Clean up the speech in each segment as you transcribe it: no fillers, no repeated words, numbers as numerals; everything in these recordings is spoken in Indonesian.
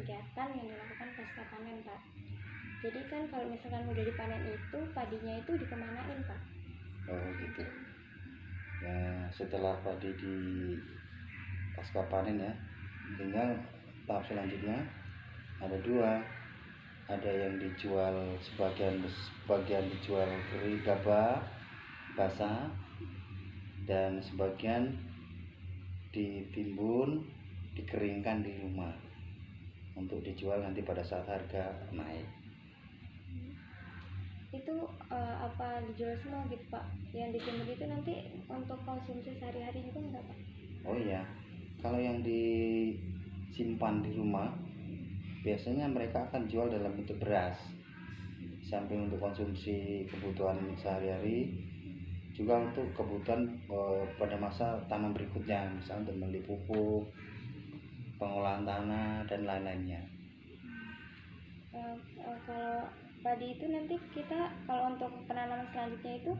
kegiatan yang dilakukan pasca panen, Pak. Jadi kan kalau misalkan udah dipanen itu padinya itu dikemanain, Pak? Oh gitu. Nah, setelah padi di pasca panen ya, tinggal tahap selanjutnya ada dua. Ada yang dijual sebagian dijual kering gabah basah, dan sebagian ditimbun dikeringkan di rumah untuk dijual nanti pada saat harga naik. Itu apa dijual semua gitu, Pak? Yang ditimbun itu nanti untuk konsumsi sehari-hari juga enggak, Pak? Oh iya, kalau yang disimpan di rumah biasanya mereka akan jual dalam bentuk beras. Samping untuk konsumsi kebutuhan sehari-hari, juga untuk kebutuhan pada masa tanam berikutnya, misalnya untuk membeli pupuk, pengolahan tanah dan lain-lainnya. Kalau padi itu nanti kita kalau untuk penanaman selanjutnya itu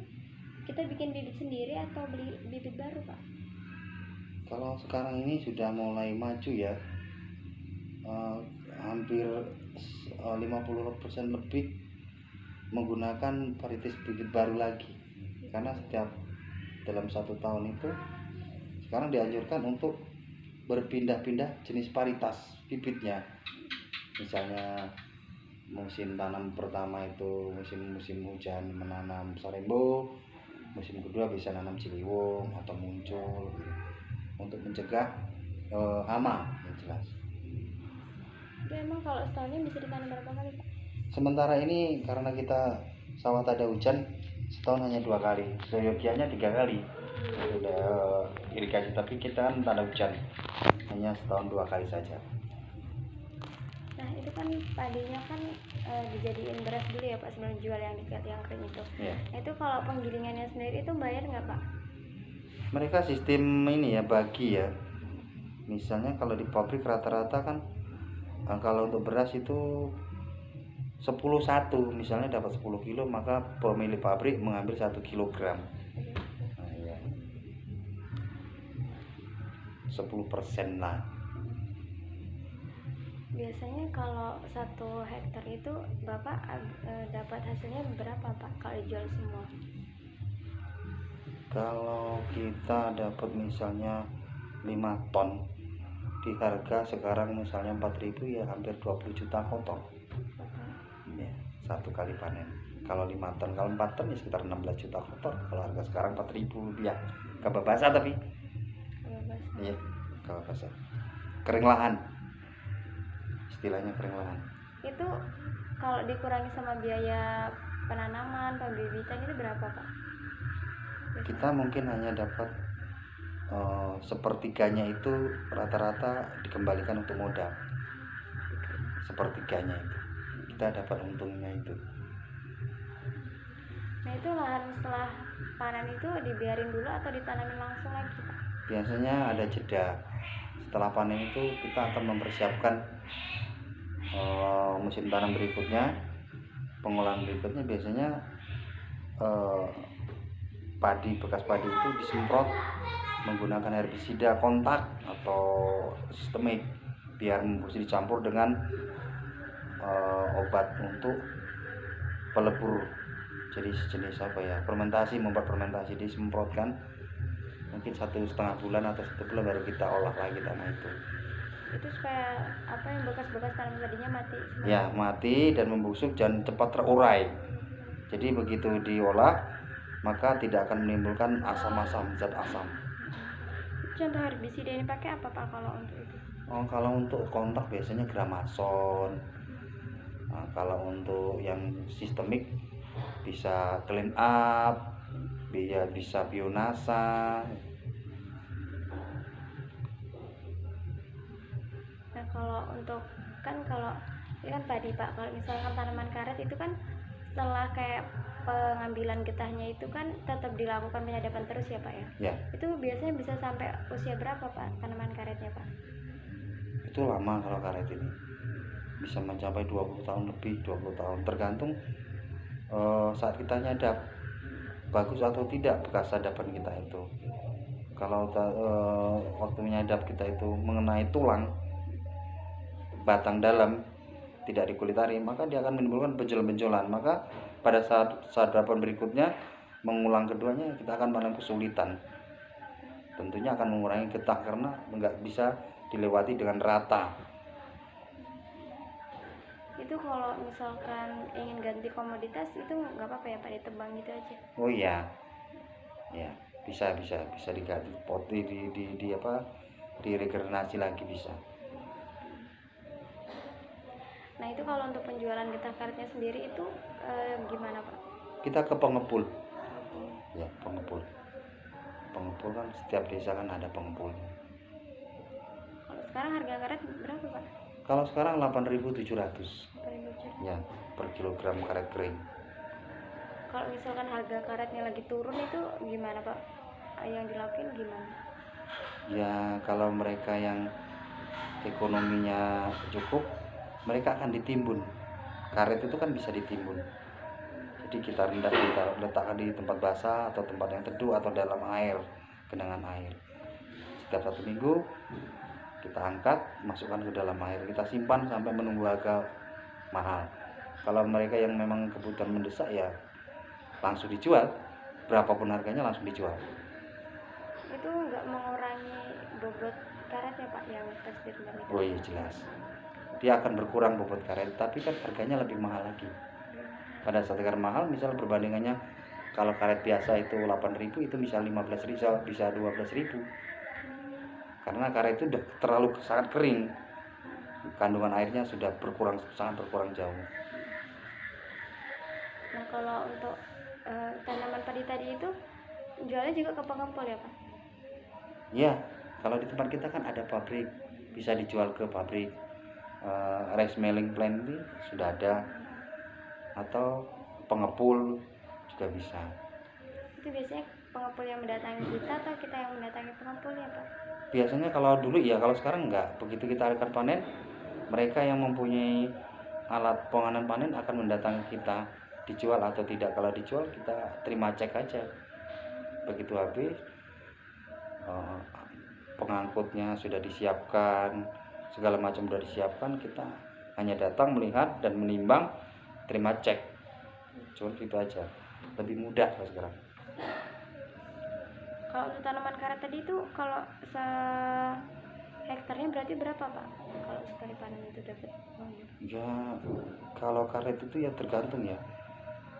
kita bikin bibit sendiri atau beli bibit baru, Pak? Kalau sekarang ini sudah mulai maju ya, hampir 50% lebih menggunakan varietas bibit baru lagi, karena setiap dalam 1 tahun itu sekarang dianjurkan untuk berpindah-pindah jenis varietas bibitnya. Misalnya musim tanam pertama itu musim hujan menanam sarembo, musim kedua bisa nanam ciliwung atau muncul untuk mencegah hama yang jelas. Itu emang kalau setahunnya bisa ditanam berapa kali, Pak? Sementara ini karena kita sawah tak ada hujan, setahun hanya 2 kali. Seyogianya 3 kali udah irigasi, tapi kita kan tak ada hujan, hanya setahun 2 kali saja. Nah itu kan padinya kan dijadiin beras dulu ya, Pak, sebelum dijual yang kering itu. Ya. Itu kalau penggilingannya sendiri itu bayar nggak, Pak? Mereka sistem ini ya, bagi ya. Misalnya kalau di pabrik rata-rata kan kalau untuk beras itu 10-1, misalnya dapat 10 kilo, maka pemilik pabrik mengambil 1 kilogram. Nah, ya. 10% lah. Biasanya kalau 1 hektar itu Bapak dapat hasilnya berapa, Pak, kalau dijual semua? Kalau kita dapat misalnya 5 ton di harga sekarang misalnya 4.000, ya hampir 20 juta kotor ya, 1 kali panen. Kalau 5 ton, kalau 4 ton ya sekitar 16 juta kotor. Kalau harga sekarang 4.000 rupiah. Gabah basah tapi iya, gabah basah, kering lahan, istilahnya kering lahan. Itu kalau dikurangi sama biaya penanaman, pembibitan itu berapa, Pak? Kita mungkin hanya dapat sepertiganya, itu rata-rata dikembalikan untuk modal. Sepertiganya itu kita dapat untungnya itu. Nah itu lahan setelah panen itu dibiarin dulu atau ditanamin langsung lagi, Pak? Biasanya ada jeda. Setelah panen itu kita akan mempersiapkan musim tanam berikutnya, pengolahan berikutnya. Biasanya bekas padi itu disemprot menggunakan herbisida kontak atau sistemik, biar mesti dicampur dengan obat untuk pelebur. Jadi sejenis membuat fermentasi, disemprotkan mungkin 1,5 bulan atau 1 bulan baru kita olah lagi tanah itu. Itu supaya yang bekas-bekas tanam tadinya mati semua? Ya, mati dan membusuk dan cepat terurai. Jadi begitu diolah maka tidak akan menimbulkan zat asam. Contoh herbisida ini pakai apa, Pak, kalau untuk itu? Kalau untuk kontak biasanya Gramason. Nah, kalau untuk yang sistemik bisa Clean Up, bisa Bionasa. Nah kalau untuk kalau ini kan padi, Pak, kalau misalkan tanaman karet itu kan setelah kayak pengambilan getahnya itu kan tetap dilakukan penyadapan terus ya, Pak, ya? Ya. Itu biasanya bisa sampai usia berapa, Pak, tanaman karetnya, Pak? Itu lama kalau karet ini, bisa mencapai 20 tahun lebih, 20 tahun tergantung saat kita nyadap bagus atau tidak bekas sadapan kita itu. Kalau waktu menyadap kita itu mengenai tulang, batang dalam tidak dikulitari, maka dia akan menimbulkan benjolan-benjolan. Maka pada saat dapan berikutnya mengulang keduanya kita akan paling kesulitan. Tentunya akan mengurangi getah karena nggak bisa dilewati dengan rata. Itu kalau misalkan ingin ganti komoditas itu nggak apa-apa ya Pak, ditebang gitu aja? Oh iya, ya bisa diganti pot di apa, diregenerasi lagi bisa. Nah itu kalau untuk penjualan getah karetnya sendiri itu gimana Pak? Kita ke pengepul, ya pengepul kan setiap desa kan ada pengepul. Kalau sekarang harga karet berapa Pak? Kalau sekarang 8.700 ya ya per kilogram karet kering. Kalau misalkan harga karetnya lagi turun itu gimana Pak? Yang dilakuin gimana? Ya kalau mereka yang ekonominya cukup, mereka akan ditimbun. Karet itu kan bisa ditimbun. Jadi kita letakkan di tempat basah atau tempat yang teduh atau dalam air, genangan air. Setiap 1 minggu kita angkat, masukkan ke dalam air, kita simpan sampai menunggu harga mahal. Kalau mereka yang memang kebutuhan mendesak ya langsung dijual, berapapun harganya langsung dijual. Itu nggak mengurangi bobot karetnya Pak yang tekstil itu? Oh iya jelas, dia akan berkurang bobot karet, tapi kan harganya lebih mahal lagi. Pada saat harga mahal, misal perbandingannya kalau karet biasa itu 8.000, itu misal 15.000 bisa 12.000. Karena karet itu udah terlalu sangat kering, kandungan airnya sudah sangat berkurang jauh. Nah kalau untuk tanaman padi tadi itu jualnya juga ke pengepul ya Pak? Ya, kalau di tempat kita kan ada pabrik, bisa dijual ke pabrik. Rice milling plant ini sudah ada, atau pengepul juga bisa. Itu biasanya pengepul yang mendatangi kita atau kita yang mendatangi pengepul ya Pak? Biasanya kalau dulu ya, kalau sekarang enggak. Begitu kita akan panen, mereka yang mempunyai alat penganan panen akan mendatangi kita, dijual atau tidak. Kalau dijual kita terima cek aja. Begitu habis, pengangkutnya sudah disiapkan, segala macam sudah disiapkan, kita hanya datang melihat dan menimbang, terima cek. Cuma gitu aja, lebih mudah sekarang. Kalau untuk tanaman karet tadi itu kalau hektarnya berarti berapa Pak? Kalau sekali panen itu dapat? Ya kalau karet itu ya tergantung ya.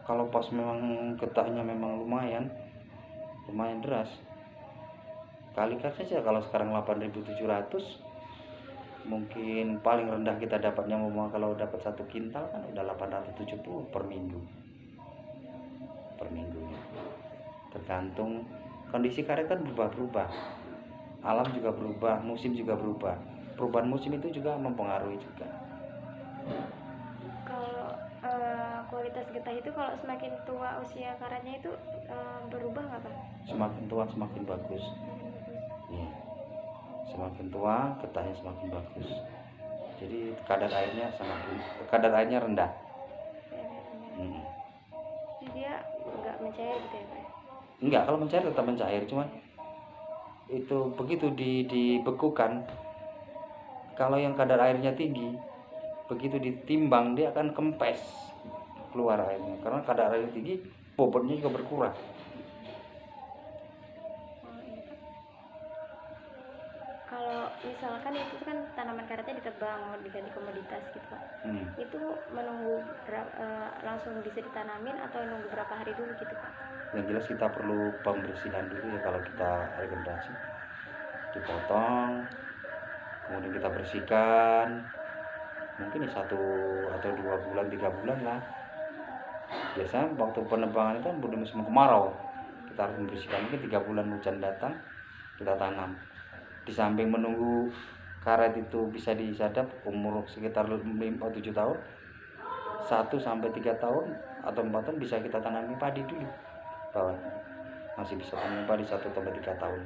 Kalau pas memang getahnya memang lumayan deras, kalikan saja. Kalau sekarang 8.700, mungkin paling rendah kita dapatnya kalau dapat 1 kintal kan udah 870 per minggu. Tergantung kondisi karet kan berubah-ubah, alam juga berubah, musim juga berubah. Perubahan musim itu juga mempengaruhi juga. Kalau kualitas getah itu kalau semakin tua usia karetnya itu berubah nggak Pak? Semakin tua semakin bagus. Ya, semakin tua getahnya semakin bagus. Jadi kadar airnya rendah. Jadi dia nggak mencair gitu ya Pak? Enggak, kalau mencair tetap mencair, cuman itu begitu dibekukan, kalau yang kadar airnya tinggi, begitu ditimbang dia akan kempes keluar airnya, karena kadar airnya tinggi, bobotnya juga berkurang. Kalau misalkan itu kan tanaman karetnya ditebang mau diganti komoditas gitu Pak, itu menunggu langsung bisa ditanamin atau nunggu berapa hari dulu gitu Pak? Yang jelas kita perlu pembersihan dulu ya. Kalau kita regenerasi, dipotong, kemudian kita bersihkan, mungkin 1 atau 2 bulan 3 bulan lah. Biasanya waktu penebangan itu belum musim kemarau, kita harus membersihkan. Mungkin 3 bulan hujan datang, kita tanam. Di samping menunggu karet itu bisa disadap umur sekitar 5-7 tahun, 1-3 tahun atau 4 tahun bisa kita tanami padi dulu. Bahwa masih bisa tanam padi 1-3 tahun.